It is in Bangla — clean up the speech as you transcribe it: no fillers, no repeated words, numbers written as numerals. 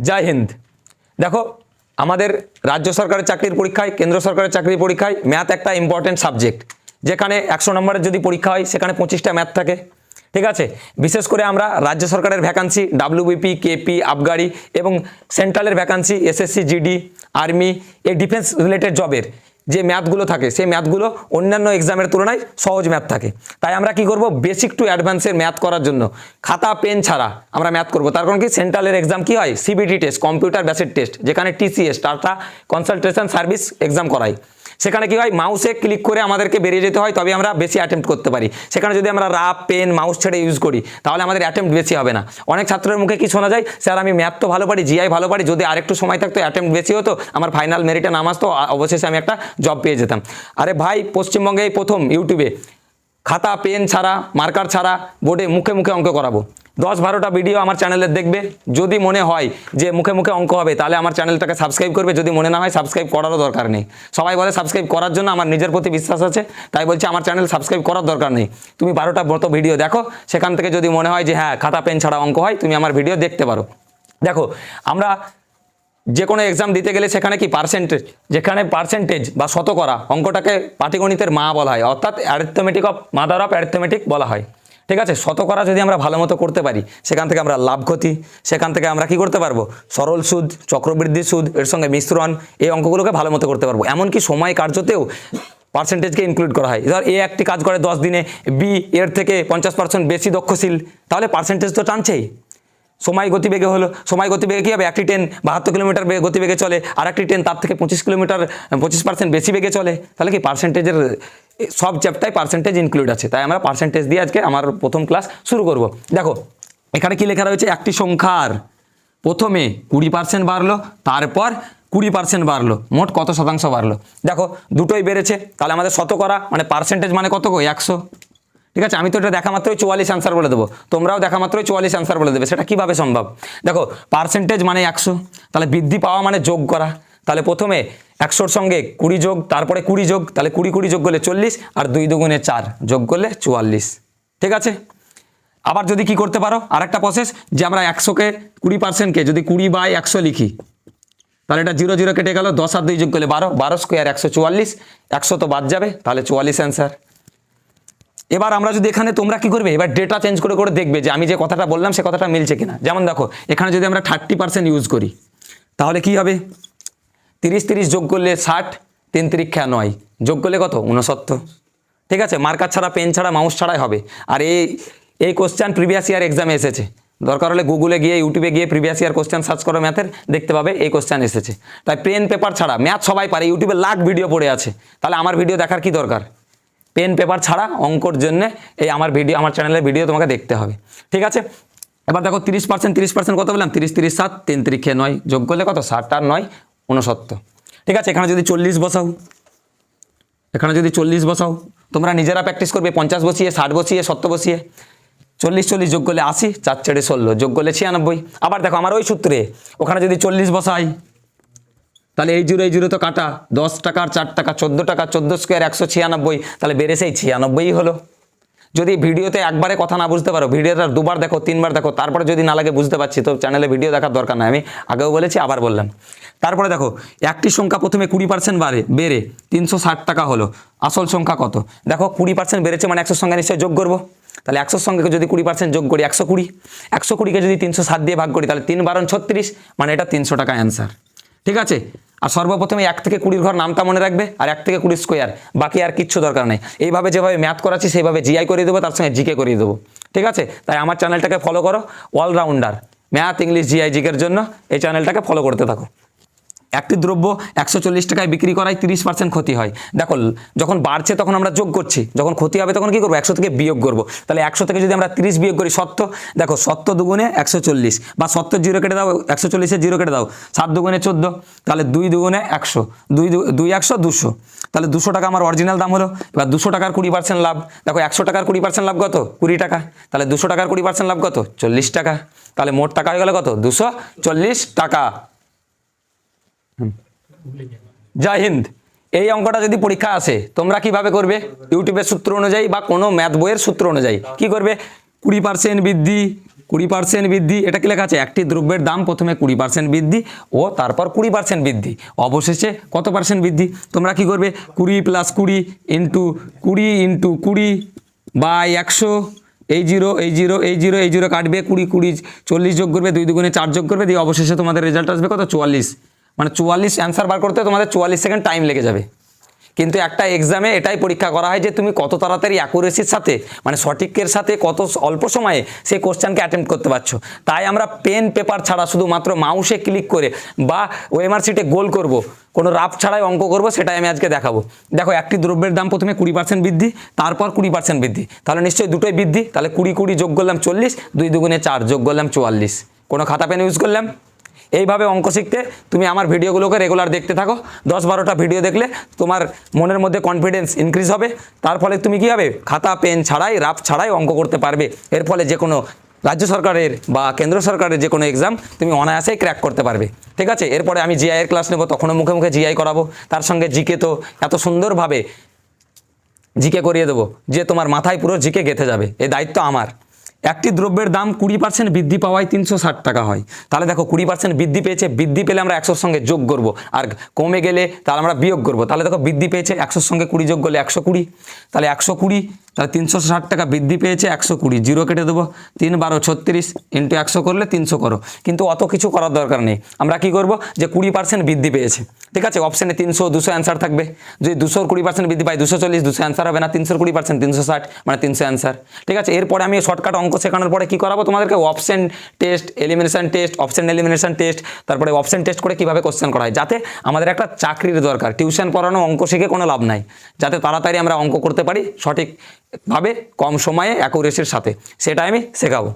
জয় হিন্দ। দেখো আমাদের রাজ্য সরকারের চাকরির পরীক্ষায়, কেন্দ্র সরকারের চাকরির পরীক্ষায় ম্যাথ একটা ইম্পর্টেন্ট সাবজেক্ট, যেখানে 100 নম্বরের যদি পরীক্ষা হয় সেখানে 25টা ম্যাথ থাকে। ঠিক আছে, বিশেষ করে আমরা রাজ্য সরকারের ভ্যাকান্সি ডাব্লিউবিপি, কেপি, আবগারি এবং সেন্ট্রালের ভ্যাকান্সি এসএসসি, জিডি, আর্মি, এই ডিফেন্স রিলেটেড জবের যে ম্যাথগুলো থাকে সেই ম্যাথগুলো অন্যান্য এক্সামের তুলনায় সহজ ম্যাথ থাকে। তাই আমরা কি করব, বেসিক টু অ্যাডভান্সের ম্যাথ করার জন্য খাতা পেন ছাড়া আমরা ম্যাথ করব। তার কারণ কি, সেন্ট্রালের এক্সাম কি হয়, CBT test, computer basic test, যেখানে TCS Tata consultation service exam করাই। সেখানে কি হয়, মাউসে ক্লিক করে আমাদেরকে বেরিয়ে যেতে হয়, তবে আমরা বেশি অ্যাটেম্প্ট করতে পারি। সেখানে যদি আমরা রাফ পেন মাউস ছেড়ে ইউজ করি তাহলে আমাদের অ্যাটেম্প্ট বেশি হবে না। অনেক ছাত্রের মুখে কি শোনা যায়, স্যার আমি ম্যাথ তো ভালো পারি, জিআই ভালো পারি, যদি আরেকটু সময় থাকতো অ্যাটেম্প্ট বেশি হতো, আমার ফাইনাল মেরিটে নাম আসতো, অবশেষে আমি একটা জব পেয়ে যেতাম। আরে ভাই, পশ্চিমবঙ্গে এই প্রথম ইউটিউবে খাতা পেন ছাড়া, মার্কার ছাড়া বোর্ডে মুখে মুখে অঙ্ক করাবো। 10-12টা ভিডিও আমার চ্যানেলে দেখবে। যদি মনে হয় যে মুখে মুখে অঙ্ক হবে তাহলে আমার চ্যানেলটাকে সাবস্ক্রাইব করবে, যদি মনে না হয় সাবস্ক্রাইব করারও দরকার নেই। সবাই বলে সাবস্ক্রাইব করার জন্য, আমার নিজের প্রতি বিশ্বাস আছে তাই বলছি আমার চ্যানেল সাবস্ক্রাইব করার দরকার নেই। তুমি 12টা মতো ভিডিও দেখো, সেখান থেকে যদি মনে হয় যে হ্যাঁ খাতা পেন ছাড়া অঙ্ক হয়, তুমি আমার ভিডিও দেখতে পারো। দেখো আমরা যে কোনো এক্সাম দিতে গেলে সেখানে কি পার্সেন্টেজ, যেখানে পার্সেন্টেজ বা শতকরা অঙ্কটাকে পাটিগণিতের মা বলা হয়, অর্থাৎ arithmetic of mother of arithmetic বলা হয়। ঠিক আছে, শতকরা যদি আমরা ভালো মতো করতে পারি সেখান থেকে আমরা লাভ ক্ষতি, সেখান থেকে আমরা কি করতে পারবো, সরল সুদ, চক্রবৃদ্ধি সুদ, এর সঙ্গে মিশ্রণ, এই অঙ্কগুলোকে ভালো মতো করতে পারবো। এমনকি সময় কার্যতেও পার্সেন্টেজকে ইনক্লুড করা হয়। ধর এ একটি কাজ করে 10 দিনে, বি এর থেকে 50% বেশি দক্ষশীল, তাহলে পার্সেন্টেজ তো টানছেই। সময় গতিবেগে হলো, সময় গতিবেগে কী হবে, একটি ট্রেন 72 কিলোমিটার গতিবেগে চলে, আর একটি ট্রেন তার থেকে 25% বেশি বেগে চলে, তাহলে কি পার্সেন্টেজের সব চ্যাপ্টারে পার্সেন্টেজ ইনক্লুড আছে। তাই আমরা পার্সেন্টেজ দিয়ে আজকে আমার প্রথম ক্লাস শুরু করব। দেখো এখানে কি লেখা রয়েছে, একটি সংখ্যার প্রথমে 20% বাড়লো, তারপর 20% বাড়লো, মোট কত শতাংশ বাড়লো। দেখো দুটোই বেড়েছে, তাহলে আমাদের শতকরা মানে পার্সেন্টেজ মানে কত গো, 100। ঠিক আছে, আমি তো এটা দেখা মাত্রই 44 অ্যান্সার বলে দেবো, তোমরাও দেখা মাত্রই 44 অ্যান্সার বলে দেবে। সেটা কিভাবে সম্ভব? দেখো পার্সেন্টেজ মানে 100, তাহলে বৃদ্ধি পাওয়া মানে যোগ করা। তাহলে প্রথমে 100-র সঙ্গে 20 যোগ, তারপরে 20 যোগ, তাহলে 20 যোগ করলে 40, আর 2 দুগুণে 4 যোগ করলে 44। ঠিক আছে, আবার যদি কি করতে পারো, আরেকটা প্রসেস, যে আমরা 100কে 20%কে যদি 20/100 লিখি, তাহলে এটা 0 0 কেটে গেল, 10 আর 2 যোগ করলে 12, 12 স্কোয়ার 144, 100 তো বাদ যাবে, তাহলে 44 অ্যান্সার। এবার আমরা যদি এখানে, তোমরা কি করবে, এবার ডেটা চেঞ্জ করে করে দেখবে যে আমি যে কথাটা বললাম সে কথাটা মিলছে কিনা। যেমন দেখো এখানে যদি আমরা 30% ইউজ করি তাহলে কি হবে, 30 যোগ করলে 60, 3 3 9 যোগ করলে কত, 69। ঠিক আছে, মার্কার ছাড়া, পেন ছাড়া, মাউস ছাড়াই হবে। আর এই কোশ্চেন প্রিভিয়াস ইয়ার এক্সামে এসেছে, দরকার হলে গুগলে গিয়ে, ইউটিউবে গিয়ে প্রিভিয়াস ইয়ার কোশ্চেন সার্চ করো ম্যাথের, দেখতে পাবে এই কোশ্চেন এসেছে। তাই পেন পেপার ছাড়া ম্যাথ সবাই পারে, ইউটিউবে লাখ ভিডিও পড়ে আছে, তাহলে আমার ভিডিও দেখার কি দরকার? পেন পেপার ছাড়া অঙ্কর জন্য এই আমার ভিডিও, আমার চ্যানেলের ভিডিও তোমাকে দেখতে হবে। ঠিক আছে, এবার দেখো 30% কত বললাম, 30 30 7, 3 3 9 যোগ করলে কত, 60 আর 9 69। ঠিক আছে, এখানে যদি 40 বসাও, এখানে যদি 40 বসাও, তোমরা নিজেরা প্র্যাকটিস করবে, 50 বসিয়ে, 60 বসিয়ে, 70 বসিয়ে, 40 যোগ করলে 80, 4 4 16 যোগ করলে 96। আবার দেখো আমার ওই সূত্রে ওখানে যদি 40 বসাই, তাহলে এই জিরো তো কাটা, 10 টাকা আর 4 টাকা, 14 টাকা, 14 স্কোয়ার 196, তাহলে বেড়ে সেই 96 হলো। যদি ভিডিওতে একবারে কথা না বুঝতে পারো, ভিডিওটা 2বার দেখো, 3বার দেখো, তারপরে যদি না লাগে বুঝতে পারছি, তো চ্যানেলে ভিডিও দেখার দরকার নাই, আমি আগেও বলেছি আবার বললাম। তারপরে দেখো একটি সংখ্যা প্রথমে 20% বেড়ে 360 টাকা হলো, আসল সংখ্যা কত? দেখো 20% বেড়েছে মানে 100 সঙ্গে নিশ্চয়ই যোগ করবো, তাহলে 100 সঙ্গে যদি 20% যোগ করি 120, 120কে যদি 360 দিয়ে ভাগ করি তাহলে 3 12 36, মানে এটা 300 টাকা অ্যান্সার। ঠিক আছে, আর সর্বপ্রথমে 1 থেকে 20 ঘর নামটা মনে রাখবে, আর 1 থেকে 20 স্কোয়ার, বাকি আর কিচ্ছু দরকার নেই। এইভাবে যেভাবে ম্যাথ করাচ্ছি সেইভাবে জিআই করিয়ে দেবো, তার সঙ্গে জিকে করিয়ে দেবো। ঠিক আছে, তাই আমার চ্যানেলটাকে ফলো করো, অলরাউন্ডার ম্যাথ, ইংলিশ, জিআই, জিকের জন্য এই চ্যানেলটাকে ফলো করতে থাকো। একটি দ্রব্য 140 টাকায় বিক্রি করায় 30% ক্ষতি হয়। দেখো যখন বাড়ছে তখন আমরা যোগ করছি, যখন ক্ষতি হবে তখন কি করবো, 100 থেকে বিয়োগ করবো। তাহলে 100 থেকে যদি আমরা 30 বিয়োগ করি 70, দেখো 70 দুগুণে 140, বা 70 জিরো কেটে দাও, 140-এর জিরো কেটে দাও, 7 দুগুণে 14, তাহলে 2 দুগুণে 100, 2 100 200, তাহলে 200 টাকা আমার অরিজিনাল দাম হলো। এবার 200 টাকার 20% লাভ, দেখো 100 টাকার 20% লাভ কত, 20 টাকা, তাহলে 200 টাকার 20% লাভ কত, 40 টাকা, তাহলে মোট টাকা হয়ে গেল কত, 240 টাকা। জয় হিন্দ। এই অঙ্কটা যদি পরীক্ষা আসে তোমরা কিভাবে করবে, ইউটিউবের সূত্র অনুযায়ী বা কোনো ম্যাথ বইয়ের সূত্র অনুযায়ী কি করবে, 20% বৃদ্ধি 20% বৃদ্ধি, এটা কি লেখা আছে? একটি দ্রব্যের দাম প্রথমে 20% বৃদ্ধি ও তারপর 20% বৃদ্ধি, অবশেষে কত পার্সেন্ট বৃদ্ধি? তোমরা কি করবে? 20 + 20 ইন্টু 20 বাই 100, এই জিরো কাটবে, 20 40 যোগ করবে, 2 দুগুণে 4 যোগ করবে, দিয়ে অবশেষে তোমাদের রেজাল্ট আসবে কত? 44। মানে 44 অ্যান্সার বার করতে তোমাদের 44 সেকেন্ড টাইম লেগে যাবে। কিন্তু একটা এক্সামে এটাই পরীক্ষা করা হয় যে তুমি কত তাড়াতাড়ি অ্যাকুরেসির সাথে, মানে সঠিকের সাথে কত অল্প সময়ে সেই কোশ্চেনকে অ্যাটেম্প্ট করতে পারছো। তাই আমরা পেন পেপার ছাড়া শুধুমাত্র মাউসে ক্লিক করে বা ওএমআর শিটে গোল করব, কোনো রাফ ছাড়াই অঙ্ক করব, সেটাই আমি আজকে দেখাবো। দেখো, একটি দ্রব্যের দাম প্রথমে 20% বৃদ্ধি, তারপর 20% বৃদ্ধি, তাহলে নিশ্চয়ই দুটোই বৃদ্ধি। তাহলে 20 যোগ করলাম 40, 2 দুগুণে 4 যোগ করলাম 44। কোনো খাতা পেন ইউজ করলাম? এইভাবে অঙ্ক শিখতে তুমি আমার ভিডিওগুলোকে রেগুলার দেখতে থাকো। 10-12টা ভিডিও দেখলে তোমার মনের মধ্যে কনফিডেন্স ইনক্রিজ হবে। তার ফলে তুমি কী হবে? খাতা পেন ছাড়াই, রাফ ছাড়াই অঙ্ক করতে পারবে। এর ফলে যে কোনো রাজ্য সরকারের বা কেন্দ্র সরকারের যে কোনো এক্সাম তুমি অনায়াসেই ক্র্যাক করতে পারবে। ঠিক আছে? এরপরে আমি জিআই এর ক্লাস নেব, তখনও মুখে মুখে জিআই করাবো। তার সঙ্গে জিকে তো এত সুন্দরভাবে জিকে করিয়ে দেবো যে তোমার মাথায় পুরো জিকে গেঁথে যাবে। এই দায়িত্ব আমার। একটি দ্রব্যের দাম 20% বৃদ্ধি পাওয়ায় 360 টাকা হয়। তাহলে দেখো, 20% বৃদ্ধি পেয়েছে, বৃদ্ধি পেলে আমরা 100-র সঙ্গে যোগ করব, আর কমে গেলে তাহলে আমরা বিয়োগ করব। তাহলে দেখো, বৃদ্ধি পেয়েছে, 100-র সঙ্গে 20 যোগ করলে 120, তাহলে 120, তাহলে 360 টাকা বৃদ্ধি পেয়েছে, 120, জিরো কেটে দেবো, 3 × 12 = 36, ইন্টু 100 করলে 300 করো। কিন্তু অত কিছু করার দরকার নেই। আমরা কি করব? যে 20% বৃদ্ধি পেয়েছে, ঠিক আছে, অপশানে 300, 200 অ্যান্সার থাকবে। যদি 200-র 20% বৃদ্ধি পায় 240, 200 অ্যান্সার হবে না। 300-র 20% 360, মানে 300 অ্যান্সার। ঠিক আছে? এরপরে আমি শর্টকাট অঙ্ক শেখানোর পরে কি করাবো তোমাদেরকে? Option test, elimination test, option elimination test, তারপরে অপশন টেস্ট করে কিভাবে কোশ্চেন করা হয়, যাতে আমাদের একটা চাকরির দরকার। টিউশন পড়ানো অঙ্ক শিখে কোনো লাভ নাই, যাতে তাড়াতাড়ি আমরা অঙ্ক করতে পারি সঠিকভাবে, কম সময়ে, অ্যাকুরেসির সাথে, সেটা আমি শেখাবো।